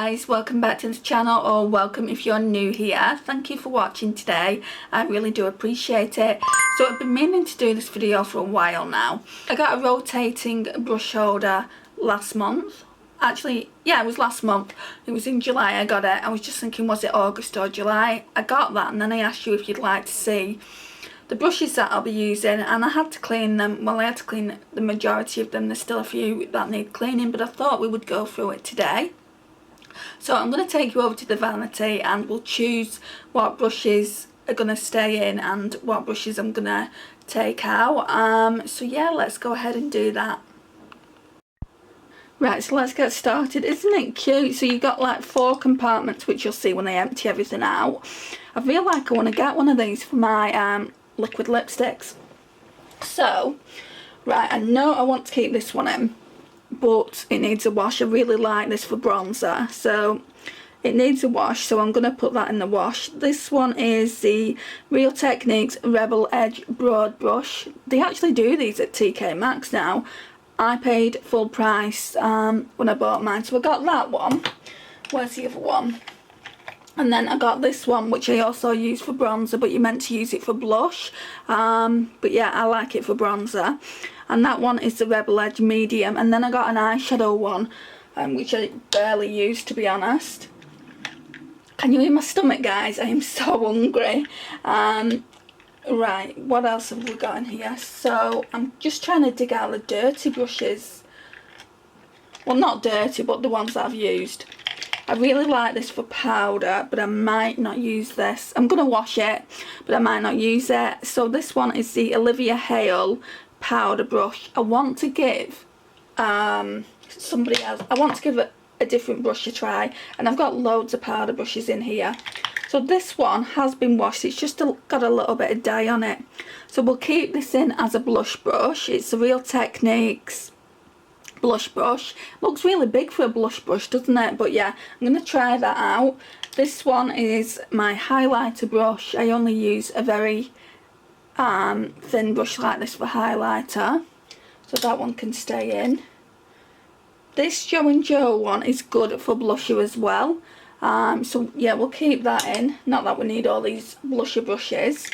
guys, welcome back to this channel, or welcome if you're new here. Thank you for watching today. I really do appreciate it. So I've been meaning to do this video for a while now. I got a rotating brush holder last month. Actually, yeah, it was last month. It was in July I got it. I was just thinking, was it August or July? I got that, and then I asked you if you'd like to see the brushes that I'll be using, and I had to clean them. Well, I had to clean the majority of them. There's still a few that need cleaning, but I thought we would go through it today. So I'm going to take you over to the vanity and we'll choose what brushes are going to stay in and what brushes I'm going to take out. So yeah, let's go ahead and do that. Right, so let's get started. Isn't it cute? So you've got like 4 compartments, which you'll see when I empty everything out. I feel like I want to get one of these for my liquid lipsticks. So, right, I know I want to keep this one in, but it needs a wash. I really like this for bronzer, so it needs a wash, so I'm going to put that in the wash. This one is the Real Techniques Rebel Edge Broad Brush. They actually do these at TK Maxx now. I paid full price when I bought mine, so I got that one. Where's the other one? And then I got this one, which I also use for bronzer, but you're meant to use it for blush. But yeah, I like it for bronzer. And that one is the Rebel Edge Medium. And then I got an eyeshadow one, which I barely use, to be honest. Can you hear my stomach, guys? I am so hungry. Right, what else have we got in here? So I'm just trying to dig out the dirty brushes. Well, not dirty, but the ones that I've used. I really like this for powder, but I might not use this. I'm going to wash it, but I might not use it. So this one is the Olivia Hale powder brush. I want to give somebody else, I want to give a different brush a try, and I've got loads of powder brushes in here. So this one has been washed. It's just got a little bit of dye on it. So we'll keep this in as a blush brush. It's the Real Techniques blush brush. Looks really big for a blush brush, doesn't it? But yeah, I'm going to try that out. This one is my highlighter brush. I only use a very thin brush like this for highlighter, so that one can stay in. This Joe & Joe one is good for blusher as well. So yeah, we'll keep that in. Not that we need all these blusher brushes.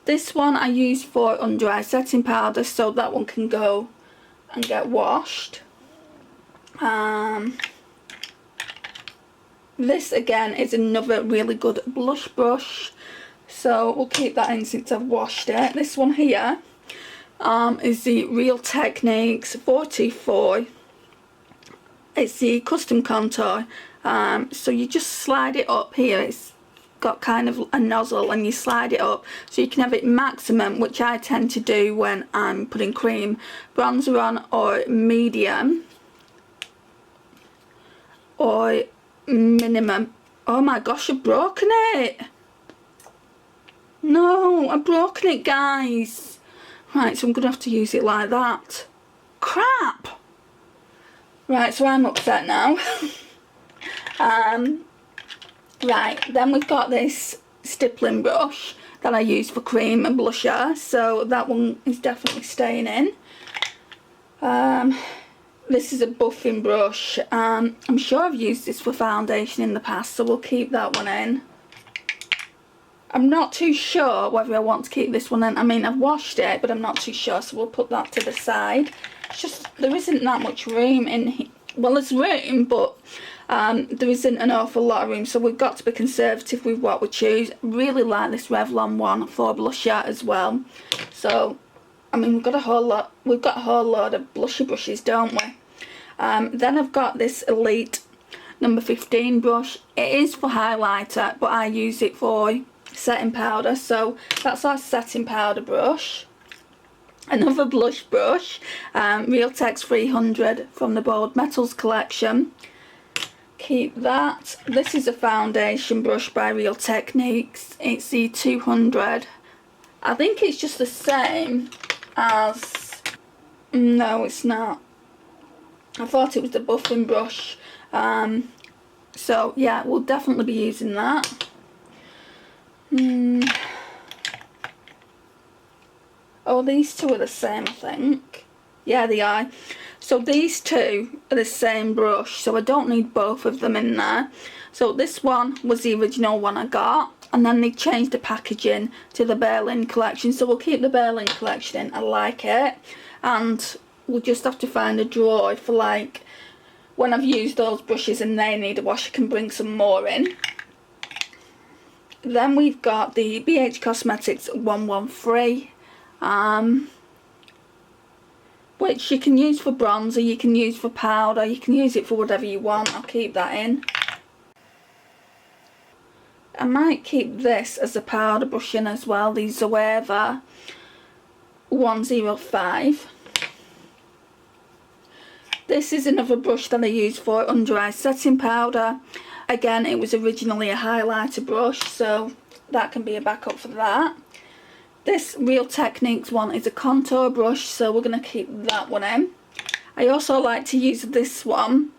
This one I use for under eye setting powder, so that one can go and get washed. This again is another really good blush brush, so we'll keep that in since I've washed it. This one here is the Real Techniques 424. It's the custom contour. So you just slide it up here. It's got kind of a nozzle, and you slide it up so you can have it maximum, which I tend to do when I'm putting cream bronzer on, or medium, or minimum. Oh my gosh, I've broken it. No, I've broken it, guys. Right, so I'm gonna have to use it like that. Crap. Right, so I'm upset now. Right, then we've got this stippling brush that I use for cream and blusher, so that one is definitely staying in. This is a buffing brush. I'm sure I've used this for foundation in the past, so we'll keep that one in. I'm not too sure whether I want to keep this one in. I mean, I've washed it, but I'm not too sure, so we'll put that to the side. It's just, there isn't that much room in here. Well, there's room, but there isn't an awful lot of room, so we've got to be conservative with what we choose. Really like this Revlon one for blusher as well. So, I mean, we've got a whole lot of blusher brushes, don't we? Then I've got this Elite number 15 brush. It is for highlighter, but I use it for setting powder, so that's our setting powder brush. Another blush brush, Real Tex 300 from the Bold Metals collection. Keep that. This is a foundation brush by Real Techniques. It's the 200. I think it's just the same as... No, it's not. I thought it was the buffing brush. So yeah, we'll definitely be using that. Oh, these two are the same, I think. Yeah, they are. So these two are the same brush, so I don't need both of them in there. So this one was the original one I got, and then they changed the packaging to the Berlin collection, so we'll keep the Berlin collection in. I like it, and we'll just have to find a drawer for like when I've used those brushes and they need a wash, I can bring some more in. Then we've got the BH Cosmetics 113, which you can use for bronzer, you can use for powder, you can use it for whatever you want. I'll keep that in. I might keep this as a powder brush in as well, the Zoeva 105. This is another brush that I use for under eye setting powder. Again, it was originally a highlighter brush, so that can be a backup for that. This Real Techniques one is a contour brush, so we're going to keep that one in. I also like to use this one.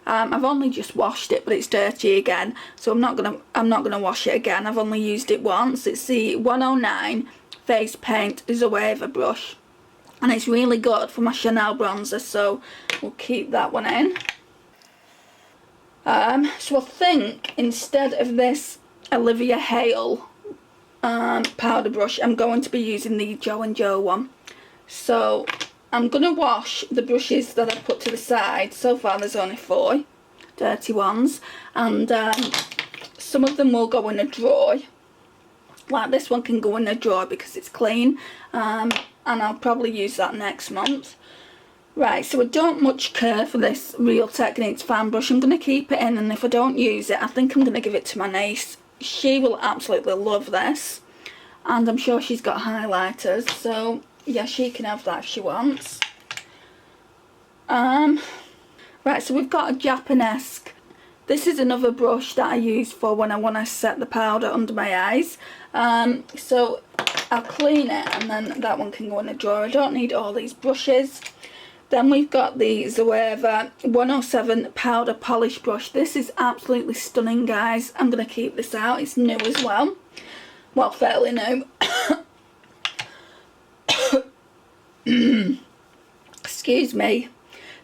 I've only just washed it, but it's dirty again, so I'm not gonna wash it again. I've only used it once. It's the 109 Face Paint Zoeva brush, and it's really good for my Chanel bronzer, so we'll keep that one in. So I think instead of this Olivia Hale powder brush, I'm going to be using the Jo & Jo one. So I'm going to wash the brushes that I've put to the side. So far there's only 4 dirty ones, and some of them will go in a drawer. Like this one can go in a drawer because it's clean, and I'll probably use that next month. Right, so I don't much care for this Real Techniques fan brush. I'm going to keep it in, and if I don't use it, I think I'm going to give it to my niece. She will absolutely love this, and I'm sure she's got highlighters, so yeah, she can have that if she wants. Right, so we've got a Japanesque. This is another brush that I use for when I want to set the powder under my eyes. So I'll clean it, and then that one can go in a drawer. I don't need all these brushes. Then we've got the Zoeva 107 powder polish brush. This is absolutely stunning, guys. I'm going to keep this out. It's new as well. Well, fairly new. Excuse me.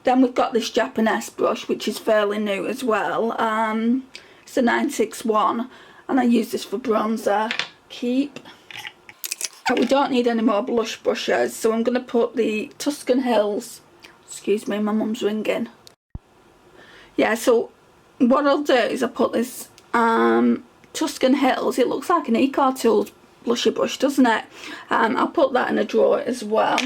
Then we've got this Japanesque brush, which is fairly new as well. It's a 961, and I use this for bronzer. Keep. We don't need any more blush brushes, so I'm going to put the Tuscan Hills. Excuse me, my mum's ringing. Yeah, so what I'll do is I'll put this Tuscan Hills. It looks like an Eco Tools blusher brush, doesn't it? I'll put that in a drawer as well.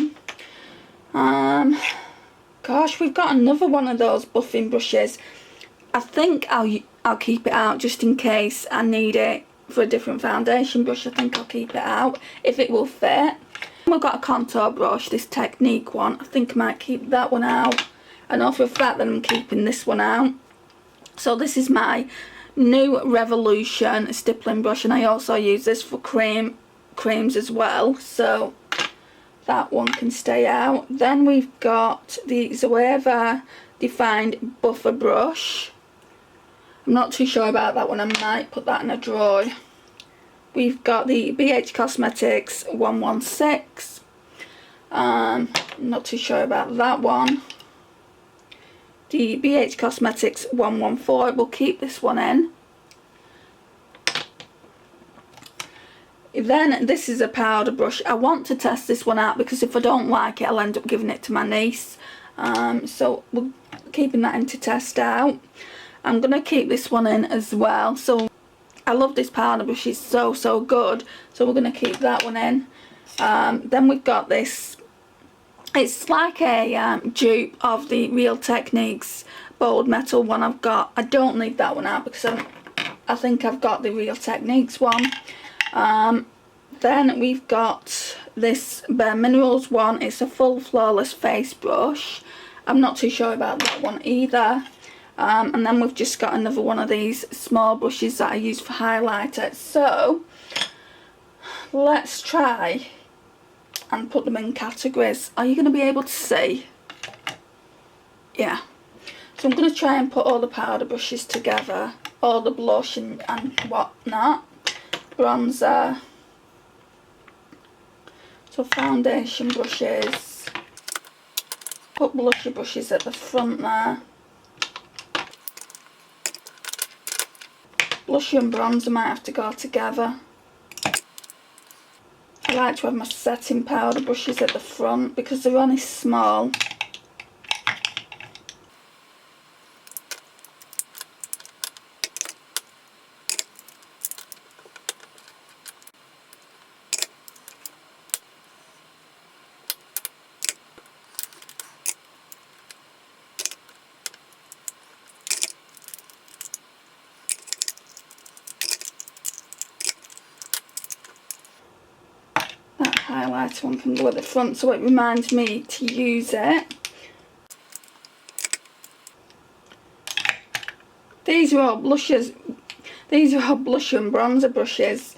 Gosh, we've got another one of those buffing brushes. I think I'll keep it out just in case I need it for a different foundation brush. I think I'll keep it out if it will fit. We've got a contour brush, this Technique one. I think I might keep that one out. I know for a fact that I'm keeping this one out. So this is my new Revolution stippling brush, and I also use this for creams as well. So that one can stay out. Then we've got the Zoeva Defined Buffer brush. I'm not too sure about that one. I might put that in a drawer. We've got the BH Cosmetics 116. Not too sure about that one. The BH Cosmetics 114. We'll keep this one in. Then this is a powder brush. I want to test this one out because if I don't like it, I'll end up giving it to my niece. So we're keeping that in to test out. I'm going to keep this one in as well. So I love this powder brush, it's so good. So we're going to keep that one in. Then we've got this. It's like a dupe of the Real Techniques Bold Metal one I've got. I don't need that one out because I think I've got the Real Techniques one. Then we've got this Bare Minerals one. It's a full flawless face brush. I'm not too sure about that one either. And then we've just got another one of these small brushes that I use for highlighter. So let's try and put them in categories. Are you going to be able to see? Yeah. So I'm going to try and put all the powder brushes together, all the blush and whatnot. Bronzer. So foundation brushes. Put blusher brushes at the front there. Blusher and bronzer might have to go together. I like to have my setting powder brushes at the front because they're only small. That highlighter one can go at the front so it reminds me to use it. These are all blushes. These are all blusher and bronzer brushes.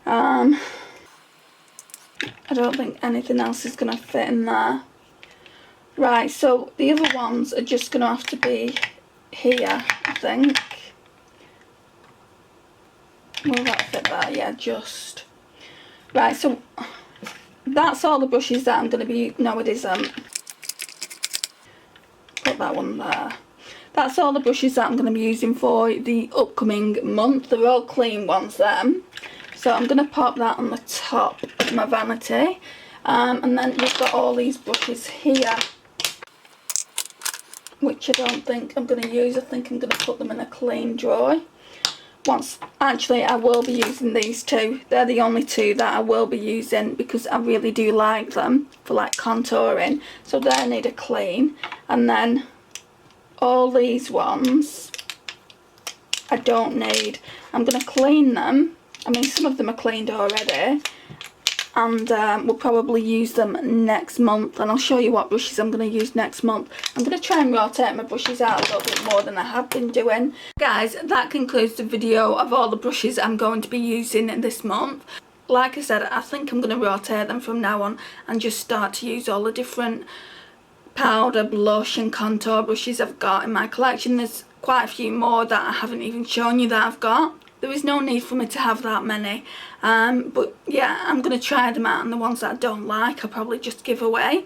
I don't think anything else is going to fit in there. Right, so the other ones are just going to have to be here, I think. Will that fit there? Yeah, just. Right, so that's all the brushes that I'm going to be... No, it isn't. Put that one there. That's all the brushes that I'm going to be using for the upcoming month. They're all clean ones then. So I'm going to pop that on the top of my vanity. And then you've got all these brushes here, which I don't think I'm going to use. I think I'm going to put them in a clean drawer. Actually, I will be using these two. They're the only two that I will be using because I really do like them for like contouring. So they need a clean. And then all these ones I don't need. I'm going to clean them. I mean, some of them are cleaned already. And we'll probably use them next month, and I'll show you what brushes I'm going to use next month. I'm going to try and rotate my brushes out a little bit more than I have been doing. Guys, that concludes the video of all the brushes I'm going to be using this month. Like I said, I think I'm going to rotate them from now on and just start to use all the different powder, blush and contour brushes I've got in my collection. There's quite a few more that I haven't even shown you that I've got. There is no need for me to have that many, but yeah, I'm going to try them out, and the ones that I don't like I'll probably just give away.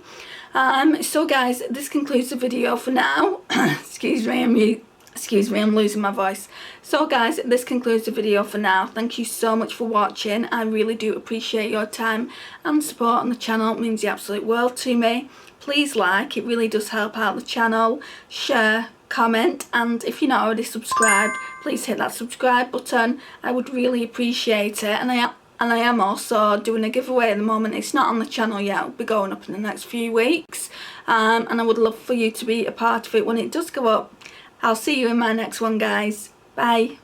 So guys, this concludes the video for now. Excuse me, I'm losing my voice. So guys, this concludes the video for now. Thank you so much for watching. I really do appreciate your time and support on the channel. It means the absolute world to me. Please like, it really does help out the channel. Share, comment, and if you're not already subscribed, please hit that subscribe button. I would really appreciate it. And I am also doing a giveaway at the moment. It's not on the channel yet. It'll be going up in the next few weeks, and I would love for you to be a part of it when it does go up. I'll see you in my next one, guys. Bye.